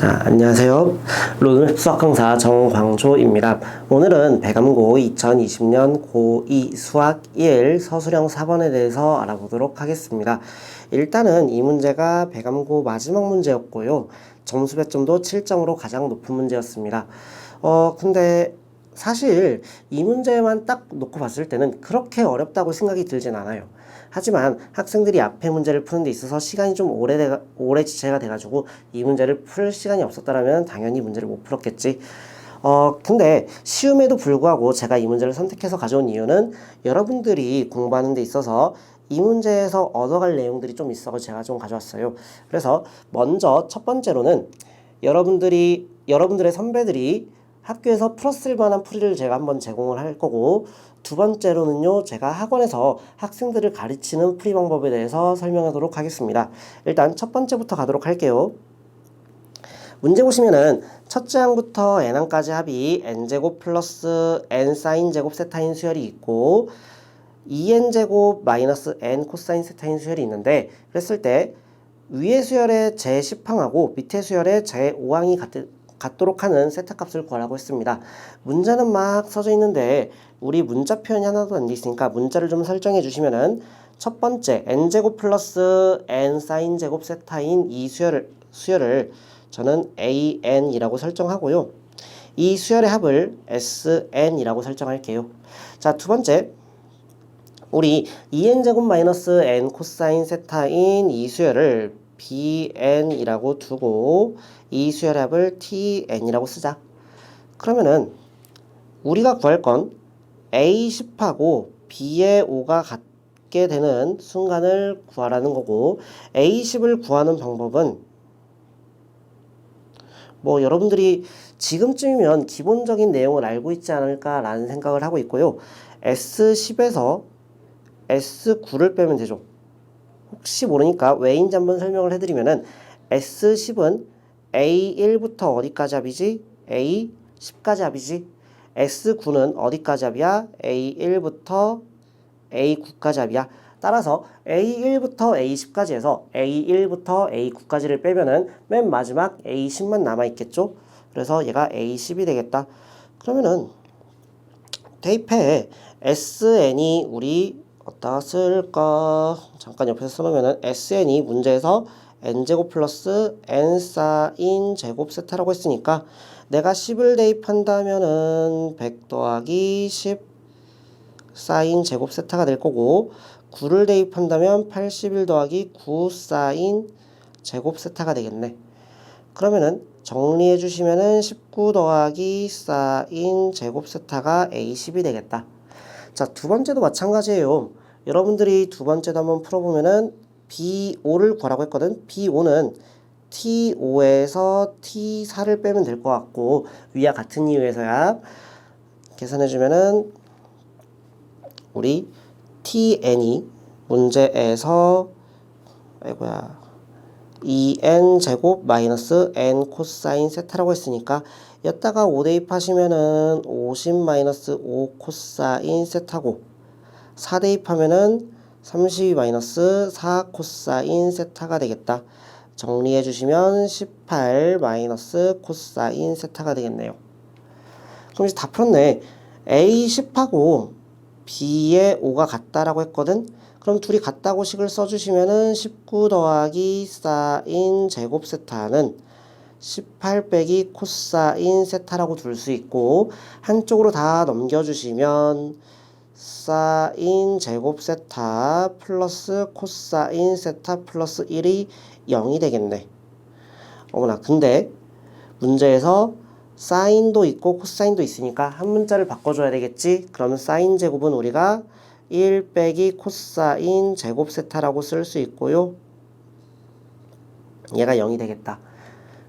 자, 안녕하세요. 로드맵 수학 강사 정광조입니다. 오늘은 배감고 2020년 고2 수학 1 서술형 4번에 대해서 알아보도록 하겠습니다. 일단은 이 문제가 배감고 마지막 문제였고요. 점수 배점도 7점으로 가장 높은 문제였습니다. 근데 사실 이 문제만 딱 놓고 봤을 때는 그렇게 어렵다고 생각이 들진 않아요. 하지만 학생들이 앞에 문제를 푸는 데 있어서 시간이 좀 오래 지체가 돼가지고 이 문제를 풀 시간이 없었다면 당연히 문제를 못 풀었겠지. 근데 쉬움에도 불구하고 제가 이 문제를 선택해서 가져온 이유는 여러분들이 공부하는 데 있어서 이 문제에서 얻어갈 내용들이 좀 있어서 제가 좀 가져왔어요. 그래서 먼저 첫 번째로는 여러분들의 선배들이 학교에서 풀었을 만한 풀이를 제가 한번 제공을 할 거고, 두 번째로는요, 제가 학원에서 학생들을 가르치는 풀이 방법에 대해서 설명하도록 하겠습니다. 일단 첫 번째부터 가도록 할게요. 문제 보시면은 첫째 항부터 n항까지 합이 n제곱 플러스 n 사인 제곱 세타인 수열이 있고 2n제곱 마이너스 n 코사인 세타인 수열이 있는데, 그랬을 때 위의 수열의 제10항하고 밑의 수열의 제5항이 같도록 하는 세타 값을 구하라고 했습니다. 문자는 막 써져 있는데 우리 문자 표현이 하나도 안 돼 있으니까 문자를 좀 설정해 주시면은 첫 번째 n제곱 플러스 n 사인 제곱 세타인 이 수열을 저는 an이라고 설정하고요. 이 수열의 합을 sn이라고 설정할게요. 자, 두 번째, 우리 2n제곱 마이너스 n 코사인 세타인 이 수열을 bn이라고 두고 이 수열의 합을 tn이라고 쓰자. 그러면은 우리가 구할 건 a10하고 b의 5가 같게 되는 순간을 구하라는 거고, a10을 구하는 방법은 뭐 여러분들이 지금쯤이면 기본적인 내용을 알고 있지 않을까라는 생각을 하고 있고요. S10에서 S9를 빼면 되죠. 혹시 모르니까 왜인지 한번 설명을 해드리면은 S10은 A1부터 어디까지 합이지? A10까지 합이지? S9는 어디까지 합이야? A1부터 A9까지 합이야. 따라서 A1부터 A10까지 해서 A1부터 A9까지를 빼면은 맨 마지막 A10만 남아있겠죠? 그래서 얘가 A10이 되겠다. 그러면은 대입해 SN이 우리 어디다 쓸까? 잠깐 옆에서 써놓으면은 SN이 문제에서 n제곱 플러스 n 사인 제곱 세타라고 했으니까 내가 10을 대입한다면은 100 더하기 10 사인 제곱 세타가 될 거고, 9를 대입한다면 81 더하기 9 사인 제곱 세타가 되겠네. 그러면은 정리해 주시면은 19 더하기 사인 제곱 세타가 A10이 되겠다. 자, 두 번째도 마찬가지예요. 여러분들이 두 번째도 한번 풀어보면은 B5를 구하라고 했거든. B5는 T5에서 T4를 빼면 될 것 같고, 위와 같은 이유에서야 계산해주면은 우리 TN이 문제에서 2n 제곱 마이너스 n 코사인 세타라고 했으니까 여기다가 5 대입하시면은 50 마이너스 5 코사인 세타고, 4 대입하면은 32 마이너스 4 코사인 세타가 되겠다. 정리해 주시면 18 마이너스 코사인 세타가 되겠네요. 그럼 이제 다 풀었네. A10하고 B의 5가 같다라고 했거든. 그럼 둘이 같다고 식을 써주시면은 19 더하기 사인 제곱 세타는 18 빼기 코사인 세타라고 둘 수 있고, 한쪽으로 다 넘겨주시면 사인 제곱 세타 플러스 코사인 세타 플러스 1이 0이 되겠네. 어머나, 근데 문제에서 사인도 있고 코사인도 있으니까 한 문자를 바꿔줘야 되겠지? 그러면 사인 제곱은 우리가 1 빼기 코사인 제곱 세타라고 쓸 수 있고요. 얘가 0이 되겠다.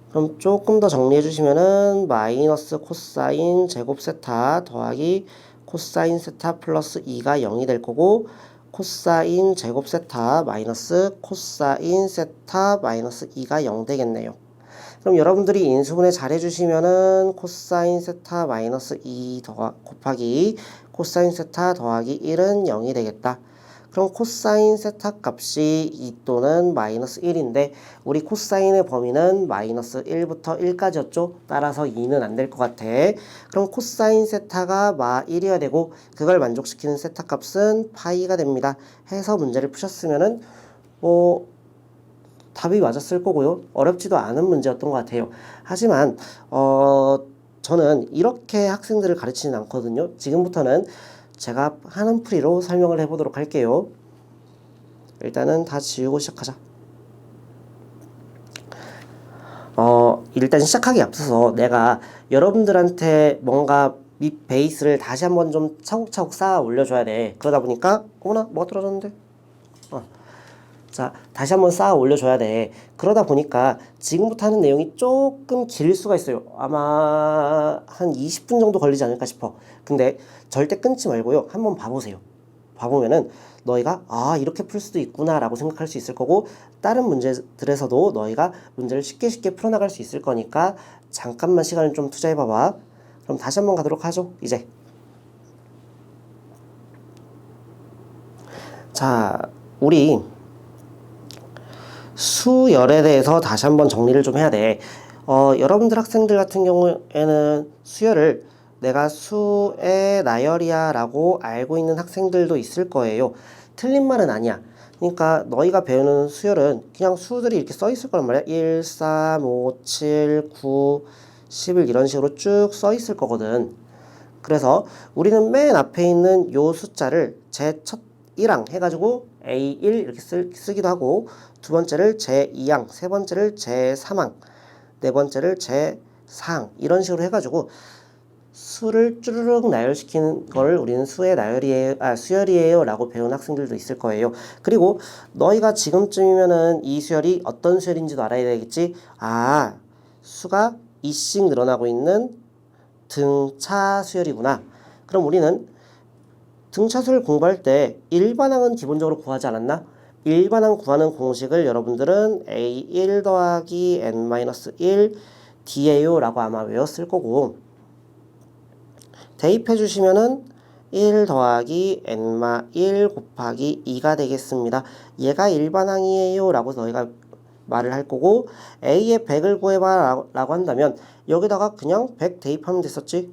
그럼 조금 더 정리해 주시면은 마이너스 코사인 제곱 세타 더하기 코사인 세타 플러스 2가 0이 될 거고, 코사인 제곱 세타 마이너스 코사인 세타 마이너스 2가 0 되겠네요. 그럼 여러분들이 인수분해 잘 해주시면은 코사인 세타 마이너스 2 곱하기 코사인 세타 더하기 1은 0이 되겠다. 그럼 코사인 세타 값이 2 또는 마이너스 1인데 우리 코사인의 범위는 마이너스 1부터 1까지였죠. 따라서 2는 안 될 것 같아. 그럼 코사인 세타가 마 1이어야 되고 그걸 만족시키는 세타 값은 파이가 됩니다. 해서 문제를 푸셨으면은 뭐 답이 맞았을 거고요. 어렵지도 않은 문제였던 것 같아요. 하지만 저는 이렇게 학생들을 가르치진 않거든요. 지금부터는 제가 하는 풀이로 설명을 해보도록 할게요. 일단은 다 지우고 시작하자. 일단 시작하기 앞서서 내가 여러분들한테 뭔가 밑 베이스를 다시 한번 좀 차곡차곡 쌓아 올려줘야 돼. 그러다 보니까 어머나 뭐가 떨어졌는데? 자, 다시 한번 쌓아 올려줘야 돼. 그러다 보니까 지금부터 하는 내용이 조금 길 수가 있어요. 아마 한 20분 정도 걸리지 않을까 싶어. 근데 절대 끊지 말고요. 한번 봐보세요. 봐보면은 너희가 이렇게 풀 수도 있구나 라고 생각할 수 있을 거고 다른 문제들에서도 너희가 문제를 쉽게 풀어나갈 수 있을 거니까 잠깐만 시간을 좀 투자해 봐봐. 그럼 다시 한번 가도록 하죠. 이제 자, 우리 수열에 대해서 다시 한번 정리를 좀 해야 돼. 여러분들 학생들 같은 경우에는 수열을 내가 수의 나열이야 라고 알고 있는 학생들도 있을 거예요. 틀린 말은 아니야. 그러니까 너희가 배우는 수열은 그냥 수들이 이렇게 써 있을 거란 말이야. 1, 3, 5, 7, 9, 11 이런 식으로 쭉 써 있을 거거든. 그래서 우리는 맨 앞에 있는 요 숫자를 제 첫 1항 해가지고 A1 이렇게 쓰기도 하고 두 번째를 제2항, 세 번째를 제3항, 네 번째를 제4항 이런 식으로 해가지고 수를 쭈르륵 나열시키는 걸 우리는 수열이에요 라고 배운 학생들도 있을 거예요. 그리고 너희가 지금쯤이면은 이 수열이 어떤 수열인지도 알아야 되겠지. 수가 2씩 늘어나고 있는 등차 수열이구나. 그럼 우리는 등차수를 공부할 때 일반항은 기본적으로 구하지 않았나? 일반항 구하는 공식을 여러분들은 A1 더하기 N-1 D예요 라고 아마 외웠을 거고 대입해 주시면은 1 더하기 N-1 곱하기 2가 되겠습니다. 얘가 일반항이에요 라고 너희가 말을 할 거고 A의 100을 구해봐 라고 한다면 여기다가 그냥 100 대입하면 됐었지?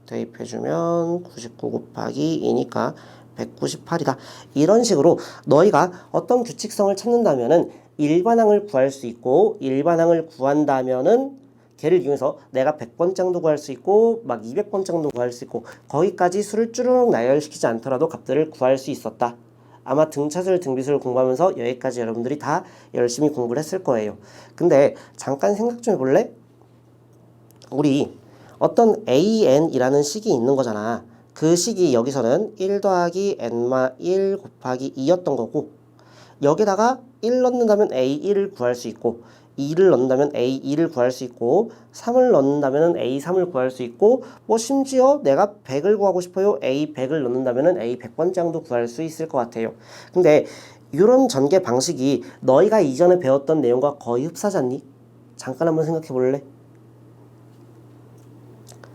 대입해주면 99 곱하기 2니까 198이다. 이런 식으로 너희가 어떤 규칙성을 찾는다면은 일반항을 구할 수 있고 일반항을 구한다면은 걔를 이용해서 내가 100번장도 구할 수 있고 막 200번장도 구할 수 있고 거기까지 수를 쭈르륵 나열시키지 않더라도 값들을 구할 수 있었다. 아마 등차수를 등비수를 공부하면서 여기까지 여러분들이 다 열심히 공부를 했을 거예요. 근데 잠깐 생각 좀 해볼래? 우리 어떤 AN이라는 식이 있는 거잖아. 그 식이 여기서는 1 더하기 N-1 곱하기 2였던 거고 여기다가 1 넣는다면 A1을 구할 수 있고 2를 넣는다면 A2를 구할 수 있고 3을 넣는다면 A3을 구할 수 있고 뭐 심지어 내가 100을 구하고 싶어요. A100을 넣는다면 A100번장도 구할 수 있을 것 같아요. 근데 이런 전개 방식이 너희가 이전에 배웠던 내용과 거의 흡사하지 않니? 잠깐 한번 생각해 볼래?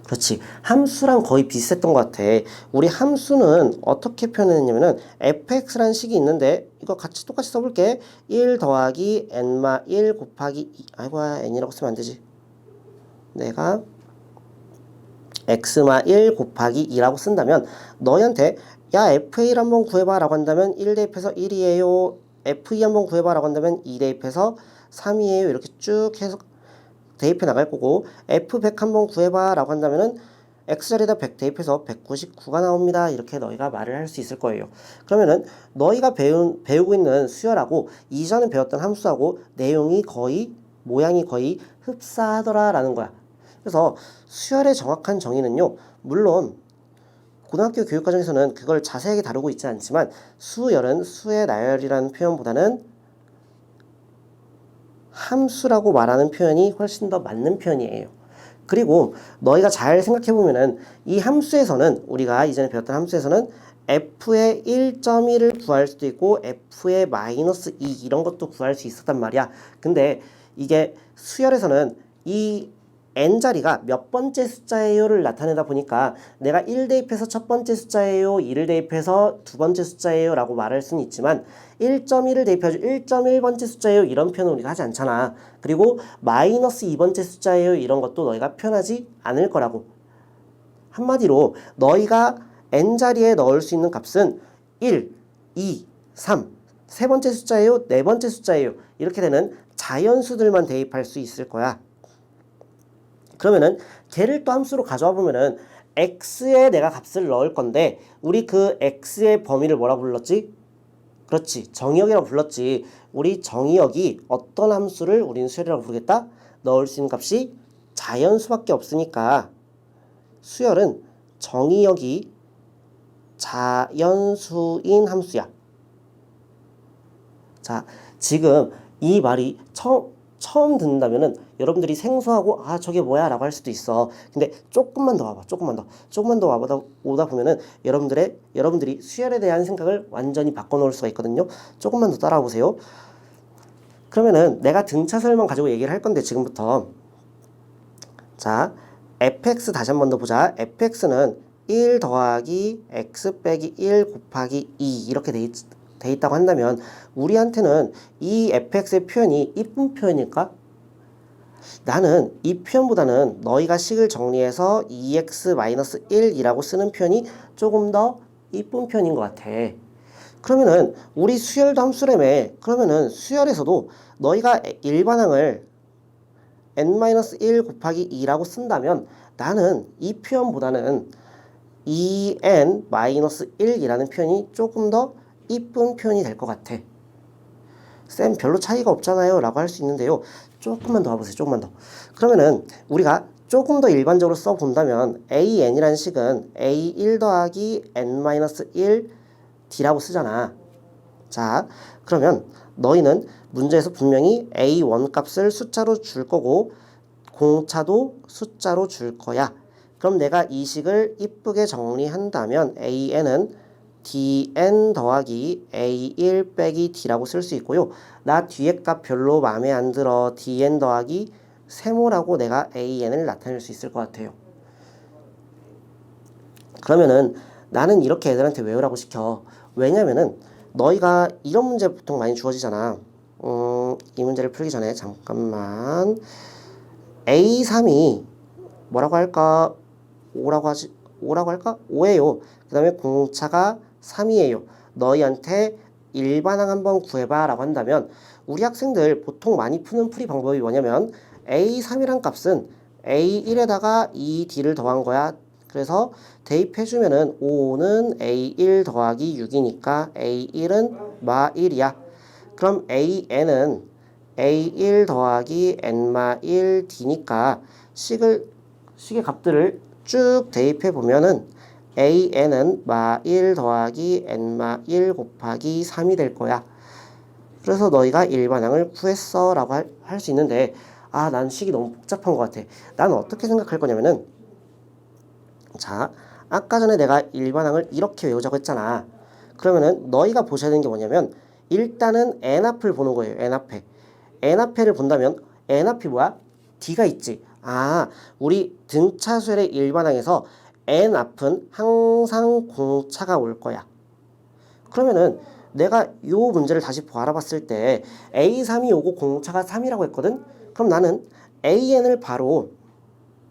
그렇지. 함수랑 거의 비슷했던 것 같아. 우리 함수는 어떻게 표현했냐면은 fx라는 식이 있는데 이거 같이 똑같이 써볼게. 1 더하기 n-1 곱하기 2. 아이고야 n이라고 쓰면 안 되지. 내가 x-1 곱하기 2라고 쓴다면 너희한테 야 f1 한번 구해봐 라고 한다면 1 대입해서 1이에요. f2 한번 구해봐 라고 한다면 2 대입해서 3이에요. 이렇게 쭉 해서 대입해 나갈 거고 F100 한번 구해봐 라고 한다면은 X자리에다 100 대입해서 199가 나옵니다. 이렇게 너희가 말을 할 수 있을 거예요. 그러면은 너희가 배우고 있는 수열하고 이전에 배웠던 함수하고 내용이 거의 모양이 거의 흡사하더라 라는 거야. 그래서 수열의 정확한 정의는요. 물론 고등학교 교육과정에서는 그걸 자세하게 다루고 있지 않지만 수열은 수의 나열이라는 표현보다는 함수라고 말하는 표현이 훨씬 더 맞는 표현이에요. 그리고 너희가 잘 생각해보면은 이 함수에서는 우리가 이전에 배웠던 함수에서는 f의 1.1을 구할 수도 있고 f의 마이너스 2 이런 것도 구할 수 있었단 말이야. 근데 이게 수열에서는 이 n자리가 몇 번째 숫자예요를 나타내다 보니까 내가 1 대입해서 첫 번째 숫자예요, 2를 대입해서 두 번째 숫자예요 라고 말할 수는 있지만 1.1을 대입해서 1.1번째 숫자예요 이런 표현은 우리가 하지 않잖아. 그리고 마이너스 2번째 숫자예요 이런 것도 너희가 표현하지 않을 거라고. 한마디로 너희가 n자리에 넣을 수 있는 값은 1, 2, 3, 세 번째 숫자예요, 네 번째 숫자예요 이렇게 되는 자연수들만 대입할 수 있을 거야. 그러면은 걔를 또 함수로 가져와 보면은 x에 내가 값을 넣을 건데 우리 그 x의 범위를 뭐라고 불렀지? 그렇지, 정의역이라고 불렀지. 우리 정의역이 어떤 함수를 우리는 수열이라고 부르겠다? 넣을 수 있는 값이 자연수밖에 없으니까 수열은 정의역이 자연수인 함수야. 자, 지금 이 말이 처음 듣는다면은 여러분들이 생소하고 아 저게 뭐야 라고 할 수도 있어. 근데 조금만 더 와봐. 조금만 더 오다 보면은 여러분들이 수열에 대한 생각을 완전히 바꿔놓을 수가 있거든요. 조금만 더 따라와 보세요. 그러면은 내가 등차설만 가지고 얘기를 할 건데 지금부터 자 fx 다시 한 번 더 보자. fx는 1 더하기 x 빼기 1 곱하기 2 이렇게 돼 있다고 한다면 우리한테는 이 fx의 표현이 이쁜 표현일까? 나는 이 표현보다는 너희가 식을 정리해서 2x-1이라고 쓰는 표현이 조금 더 이쁜 표현인 것 같아. 그러면은 우리 수열도 함수라며. 그러면은 수열에서도 너희가 일반항을 n-1 곱하기 2라고 쓴다면 나는 이 표현보다는 2n-1이라는 표현이 조금 더 이쁜 표현이 될 것 같아. 쌤 별로 차이가 없잖아요 라고 할 수 있는데요. 조금만 더 와보세요. 조금만 더. 그러면은 우리가 조금 더 일반적으로 써본다면 an이라는 식은 a1 더하기 n-1 d라고 쓰잖아. 자 그러면 너희는 문제에서 분명히 a1 값을 숫자로 줄 거고 공차도 숫자로 줄 거야. 그럼 내가 이 식을 이쁘게 정리한다면 an은 dn 더하기 a1 빼기 d라고 쓸 수 있고요. 나 뒤에 값 별로 마음에 안 들어. dn 더하기 세모라고 내가 an을 나타낼 수 있을 것 같아요. 그러면은 나는 이렇게 애들한테 외우라고 시켜. 왜냐면은 너희가 이런 문제 보통 많이 주어지잖아. 이 문제를 풀기 전에 잠깐만. A3이 뭐라고 할까? 5라고 할까? 5예요. 그 다음에 공차가 3이에요. 너희한테 일반항 한번 구해봐 라고 한다면 우리 학생들 보통 많이 푸는 풀이 방법이 뭐냐면 A3이란 값은 A1에다가 2D를 더한 거야. 그래서 대입해주면은 5는 A1 더하기 6이니까 A1은 마1이야. 그럼 AN은 A1 더하기 N-1D니까 식의 값들을 쭉 대입해보면은 AN은 마1 더하기 N-1 곱하기 3이 될 거야. 그래서 너희가 일반항을 구했어 라고 할 수 있는데 아, 난 식이 너무 복잡한 것 같아. 나는 어떻게 생각할 거냐면은 자, 아까 전에 내가 일반항을 이렇게 외우자고 했잖아. 그러면은 너희가 보셔야 되는 게 뭐냐면 일단은 n앞을 보는 거예요. n앞에. n앞에를 본다면 n앞이 뭐야? d가 있지. 아, 우리 등차수열의 일반항에서 n앞은 항상 공차가 올 거야. 그러면은 내가 요 문제를 다시 알아봤을 때 A3이 오고 공차가 3이라고 했거든? 그럼 나는 AN을 바로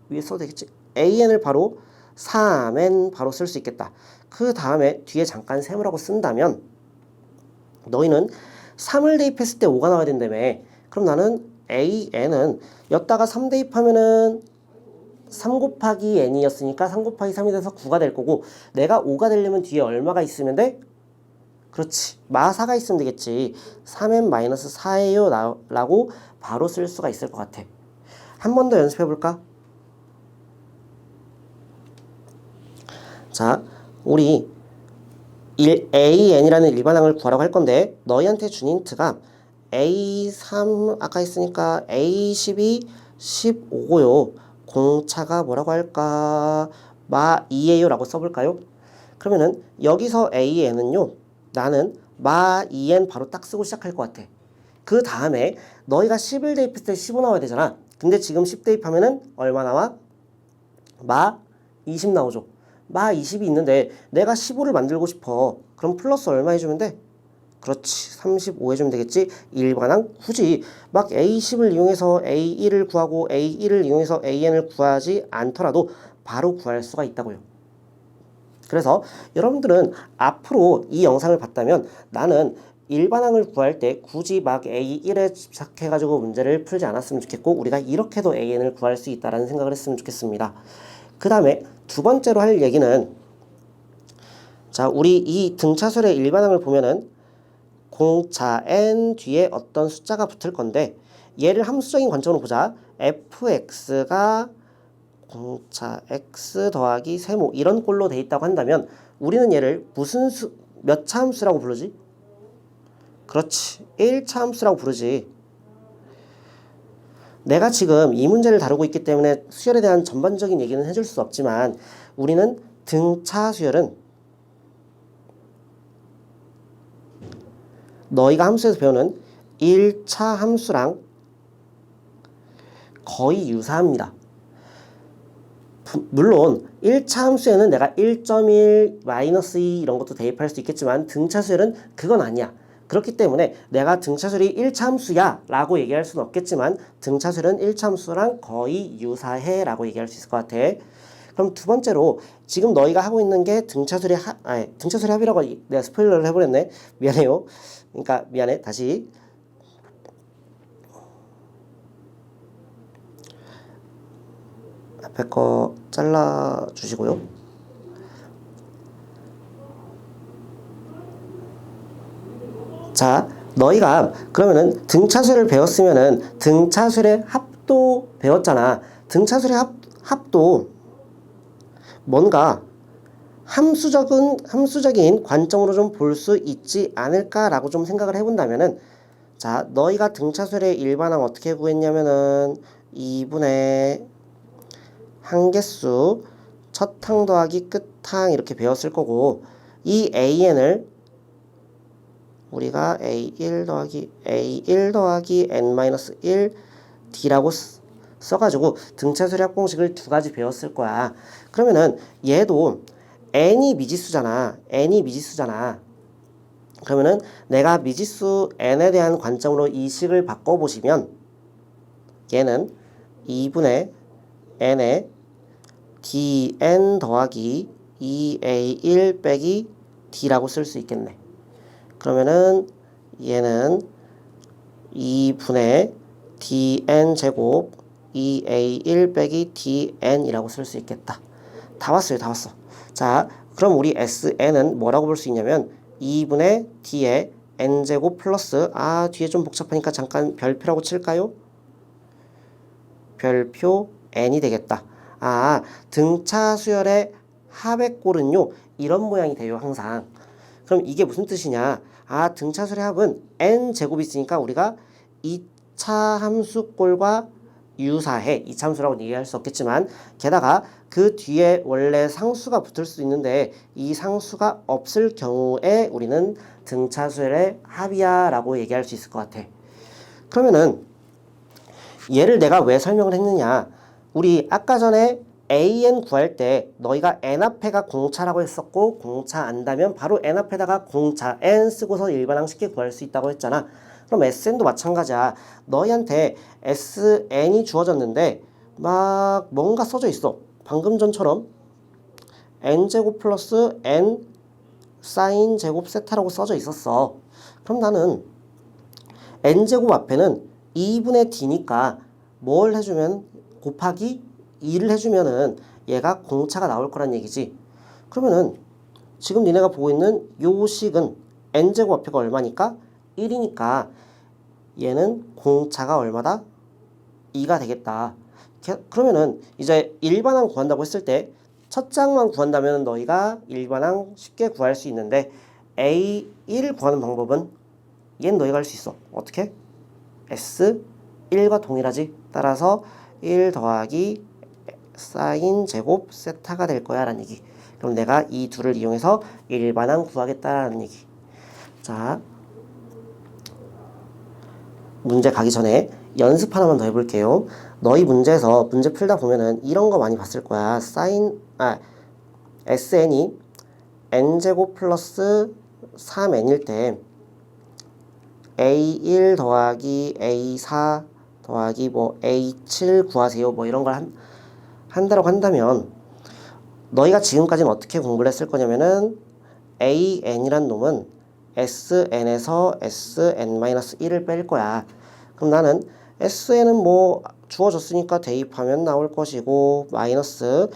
위에 써도 되겠지? AN을 바로 3n 바로 쓸 수 있겠다. 그 다음에 뒤에 잠깐 세모라고 쓴다면 너희는 3을 대입했을 때 5가 나와야 된다며. 그럼 나는 AN은 여기다가 3 대입하면은 3 곱하기 n이었으니까 3 곱하기 3이 돼서 9가 될 거고 내가 5가 되려면 뒤에 얼마가 있으면 돼? 그렇지. 마4가 있으면 되겠지. 3n-4예요 라고 바로 쓸 수가 있을 것 같아. 한 번 더 연습해 볼까? 자, 우리 AN이라는 일반항을 구하라고 할 건데 너희한테 준 힌트가 A3 아까 했으니까 A12, 15고요. 공차가 뭐라고 할까? 마2예요 라고 써볼까요? 그러면은 여기서 AN은요. 나는 마2n 바로 딱 쓰고 시작할 것 같아. 그 다음에 너희가 10을 대입했을 때 15 나와야 되잖아. 근데 지금 10 대입하면은 얼마 나와? 마 20 나오죠. 마 20이 있는데 내가 15를 만들고 싶어. 그럼 플러스 얼마 해주면 돼? 그렇지. 35 해주면 되겠지. 일반항 굳이 막 A10을 이용해서 A1을 구하고 A1을 이용해서 AN을 구하지 않더라도 바로 구할 수가 있다고요. 그래서 여러분들은 앞으로 이 영상을 봤다면 나는 일반항을 구할 때 굳이 막 A1에 집착해가지고 문제를 풀지 않았으면 좋겠고 우리가 이렇게도 AN을 구할 수 있다는 생각을 했으면 좋겠습니다. 그 다음에 두 번째로 할 얘기는 자 우리 이 등차술의 일반항을 보면은 공차 n 뒤에 어떤 숫자가 붙을 건데 얘를 함수적인 관점으로 보자. fx가 공차 x 더하기 세모 이런 꼴로 돼 있다고 한다면 우리는 얘를 몇 차 함수라고 부르지? 그렇지. 1차 함수라고 부르지. 내가 지금 이 문제를 다루고 있기 때문에 수열에 대한 전반적인 얘기는 해줄 수 없지만 우리는 등차 수열은 너희가 함수에서 배우는 1차 함수랑 거의 유사합니다. 물론 1차 함수에는 내가 1.1, -2 이런 것도 대입할 수 있겠지만 등차수열은 그건 아니야. 그렇기 때문에 내가 등차수열이 1차 함수야 라고 얘기할 수는 없겠지만 등차수열은 1차 함수랑 거의 유사해 라고 얘기할 수 있을 것 같아. 그럼 두 번째로 지금 너희가 하고 있는 게 등차수열의 등차수열의 합이라고 내가 스포일러를 해버렸네. 미안해요. 그러니까 미안해. 다시 앞에 거 잘라 주시고요. 자, 너희가 그러면은 등차수를 배웠으면은 등차수의 합도 배웠잖아. 등차수의 합도 뭔가 함수적인 관점으로 좀 볼 수 있지 않을까라고 좀 생각을 해본다면은 자, 너희가 등차수의 일반항 어떻게 구했냐면은 2분의 항개수 첫 항 더하기 끝 항 이렇게 배웠을 거고 이 AN을 우리가 A1 더하기 N-1 D라고 써가지고 등차수의 합공식을 두 가지 배웠을 거야. 그러면은 얘도 n이 미지수잖아. 그러면은 내가 미지수 n에 대한 관점으로 이 식을 바꿔보시면 얘는 2분의 n에 dn 더하기 2a1 빼기 d라고 쓸 수 있겠네. 그러면은 얘는 2분의 dn 제곱 2a1 빼기 dn이라고 쓸 수 있겠다. 다 왔어요. 자, 그럼 우리 SN은 뭐라고 볼 수 있냐면 2분의 D에 N제곱 플러스 뒤에 좀 복잡하니까 잠깐 별표라고 칠까요? 별표 N이 되겠다. 등차 수열의 합의 꼴은요. 이런 모양이 돼요. 항상. 그럼 이게 무슨 뜻이냐? 등차 수열의 합은 N제곱이 있으니까 우리가 2차 함수 꼴과 유사해. 2차 함수라고 얘기할 수 없겠지만 게다가 그 뒤에 원래 상수가 붙을 수 있는데 이 상수가 없을 경우에 우리는 등차수열의 합이야 라고 얘기할 수 있을 것 같아. 그러면은 얘를 내가 왜 설명을 했느냐. 우리 아까 전에 AN 구할 때 너희가 N 앞에가 공차라고 했었고 공차 안다면 바로 N 앞에다가 공차 N 쓰고서 일반항 쉽게 구할 수 있다고 했잖아. 그럼 SN도 마찬가지야. 너희한테 SN이 주어졌는데 막 뭔가 써져 있어. 방금 전처럼 n제곱 플러스 n 사인 제곱 세타라고 써져 있었어. 그럼 나는 n제곱 앞에는 2분의 d니까 뭘 해주면 곱하기 2를 해주면은 얘가 공차가 나올 거란 얘기지. 그러면은 지금 니네가 보고 있는 요 식은 n제곱 앞에가 얼마니까? 1이니까 얘는 공차가 얼마다? 2가 되겠다. 그러면은 이제 일반항 구한다고 했을 때 첫 장만 구한다면 너희가 일반항 쉽게 구할 수 있는데 A1 구하는 방법은 얘는 너희가 할 수 있어. 어떻게? S1과 동일하지. 따라서 1 더하기 사인 제곱 세타가 될 거야 라는 얘기. 그럼 내가 이 둘을 이용해서 일반항 구하겠다라는 얘기. 자, 문제 가기 전에 연습 하나만 더 해볼게요. 너희 문제에서 문제 풀다 보면은 이런 거 많이 봤을 거야. SN이 n제곱 플러스 3n일 때 A1 더하기 A4 더하기 뭐 A7 구하세요. 뭐 이런 걸 한다고 한다면 너희가 지금까지는 어떻게 공부를 했을 거냐면은 AN이란 놈은 SN에서 SN-1을 뺄 거야. 그럼 나는 SN은 뭐 주어졌으니까 대입하면 나올 것이고 마이너스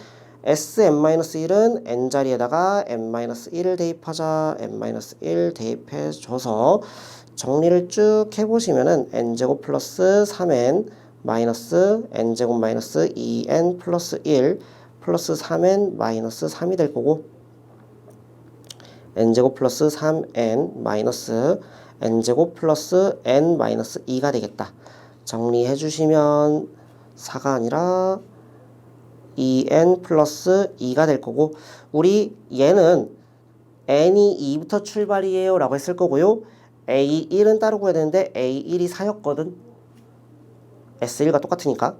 SN-1은 n자리에다가 n-1을 대입하자. n-1 대입해줘서 정리를 쭉 해보시면은 n제곱 플러스 3n 마이너스 n제곱 마이너스 2n 플러스 1 플러스 3n 마이너스 3이 될 거고 n제곱 플러스 3n 마이너스 n제곱 플러스 n 마이너스 2가 되겠다. 정리해 주시면 4가 아니라 2n 플러스 2가 될 거고 우리 얘는 n이 2부터 출발이에요 라고 했을 거고요. A1은 따로 구해야 되는데 A1이 4였거든. S1과 똑같으니까.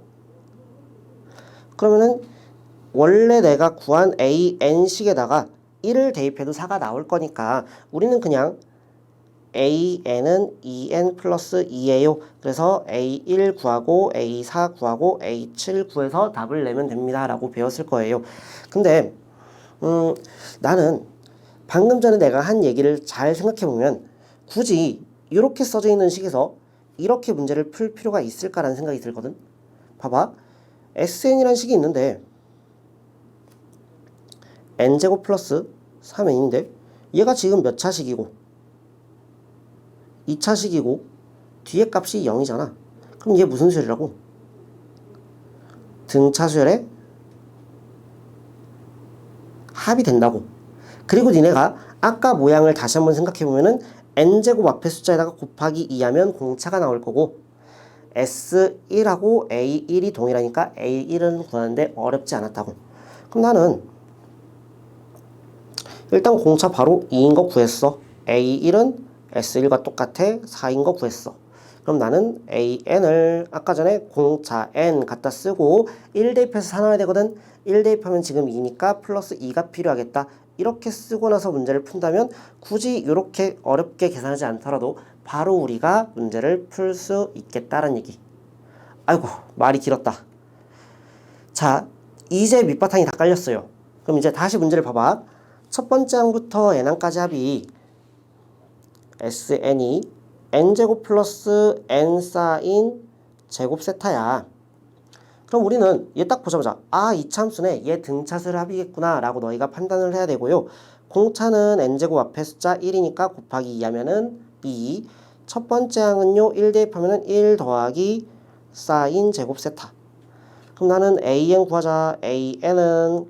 그러면은 원래 내가 구한 AN식에다가 1을 대입해도 4가 나올 거니까 우리는 그냥 AN은 2N 플러스 2예요. 그래서 A1 구하고 A4 구하고 A7 구해서 답을 내면 됩니다 라고 배웠을 거예요. 근데 나는 방금 전에 내가 한 얘기를 잘 생각해보면 굳이 이렇게 써져 있는 식에서 이렇게 문제를 풀 필요가 있을까라는 생각이 들거든. 봐봐. SN이라는 식이 있는데 n제곱 플러스 3n인데 얘가 지금 몇 차식이고 2차식이고 뒤에 값이 0이잖아. 그럼 얘 무슨 수열이라고? 등차수열의 합이 된다고. 그리고 니네가 아까 모양을 다시 한번 생각해보면은 n제곱 앞에 숫자에다가 곱하기 2하면 공차가 나올 거고 S1하고 A1이 동일하니까 A1은 구하는데 어렵지 않았다고. 그럼 나는 일단 공차 바로 2인 거 구했어. A1은 S1과 똑같아 4인 거 구했어. 그럼 나는 AN을 아까 전에 공차 N 갖다 쓰고 1 대입해서 4 나와야 되거든. 1 대입하면 지금 2니까 플러스 2가 필요하겠다. 이렇게 쓰고 나서 문제를 푼다면 굳이 이렇게 어렵게 계산하지 않더라도 바로 우리가 문제를 풀 수 있겠다라는 얘기. 아이고 말이 길었다. 자 이제 밑바탕이 다 깔렸어요. 그럼 이제 다시 문제를 봐봐. 첫 번째 항부터 n항까지 합이 SN이 n제곱 플러스 n 쌓인 제곱 세타야. 그럼 우리는 얘 딱 보자마자 아, 이 참수네. 얘 등차수열 합이겠구나 라고 너희가 판단을 해야 되고요. 공차는 n제곱 앞에 숫자 1이니까 곱하기 2하면은 2. 첫 번째 항은요 1 대입하면은 1 더하기 쌓인 제곱 세타. 그럼 나는 AN 구하자. AN은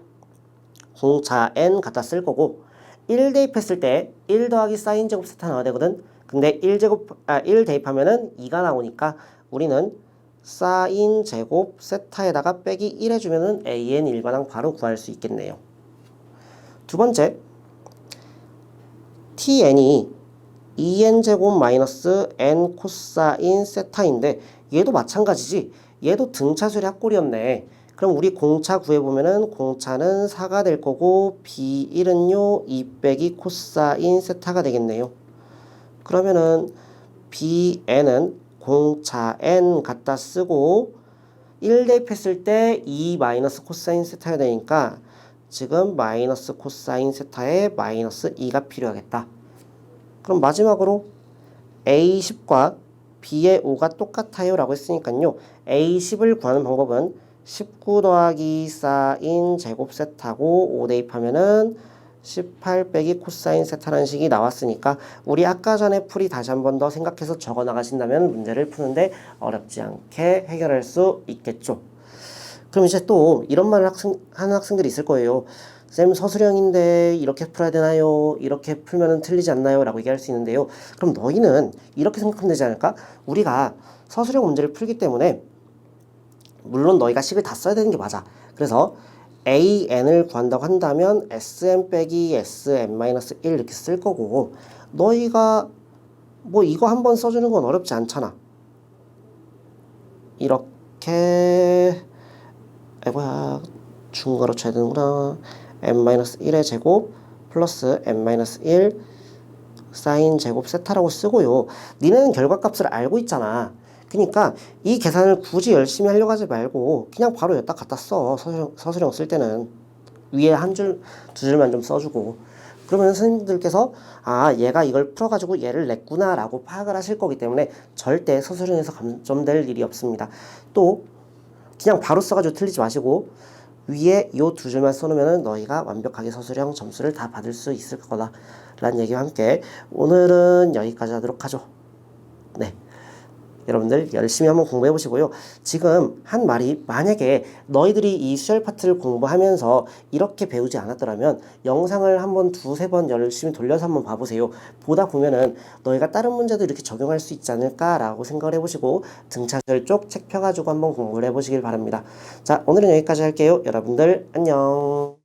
공차 n 갖다 쓸 거고 1 대입했을 때 1 더하기 쌓인 제곱 세타 나와야 되거든. 근데 1 대입하면은 2가 나오니까 우리는 쌓인 제곱 세타에다가 빼기 1 해주면은 AN 일반항 바로 구할 수 있겠네요. 두 번째, TN이 2N 제곱 마이너스 N 코사인 세타인데 얘도 마찬가지지. 얘도 등차수열의 합골이었네. 그럼 우리 공차 구해보면은 공차는 4가 될 거고 B1은요 2 빼기 코사인 세타가 되겠네요. 그러면은 BN은 공차 N 갖다 쓰고 1 대입했을 때 2 마이너스 코사인 세타가 되니까 지금 마이너스 코사인 세타에 마이너스 2가 필요하겠다. 그럼 마지막으로 A10과 B의 5가 똑같아요 라고 했으니까요. A10을 구하는 방법은 19 더하기 사인 제곱 세타고 5 대입하면은 18 빼기 코사인 세타라는 식이 나왔으니까 우리 아까 전에 풀이 다시 한 번 더 생각해서 적어 나가신다면 문제를 푸는데 어렵지 않게 해결할 수 있겠죠. 그럼 이제 또 이런 말을 하는 학생들이 있을 거예요. 쌤 서술형인데 이렇게 풀어야 되나요? 이렇게 풀면은 틀리지 않나요? 라고 얘기할 수 있는데요. 그럼 너희는 이렇게 생각하면 되지 않을까? 우리가 서술형 문제를 풀기 때문에 물론 너희가 식을 다 써야 되는 게 맞아. 그래서 AN을 구한다고 한다면 SM 빼기 SM-1 이렇게 쓸 거고 너희가 뭐 이거 한번 써주는 건 어렵지 않잖아. 이렇게 아이고야 중괄호 쳐야 되는구나. n-1의 제곱 플러스 n-1 사인 제곱 세타라고 쓰고요. 니네는 결과값을 알고 있잖아. 그러니까 이 계산을 굳이 열심히 하려고 하지 말고 그냥 바로 여기다 갖다 써. 서술형 쓸 때는 위에 한 줄, 두 줄만 좀 써주고. 그러면 선생님들께서 아 얘가 이걸 풀어가지고 얘를 냈구나 라고 파악을 하실 거기 때문에 절대 서술형에서 감점될 일이 없습니다. 또 그냥 바로 써가지고 틀리지 마시고 위에 요 두 줄만 써놓으면 너희가 완벽하게 서술형 점수를 다 받을 수 있을 거다 라는 얘기와 함께 오늘은 여기까지 하도록 하죠. 네. 여러분들 열심히 한번 공부해 보시고요. 지금 한 말이 만약에 너희들이 이 수열 파트를 공부하면서 이렇게 배우지 않았더라면 영상을 한번 두세 번 열심히 돌려서 한번 봐보세요. 보다 보면은 너희가 다른 문제도 이렇게 적용할 수 있지 않을까라고 생각을 해보시고 등차절 쪽 책 펴가지고 한번 공부를 해보시길 바랍니다. 자, 오늘은 여기까지 할게요. 여러분들 안녕.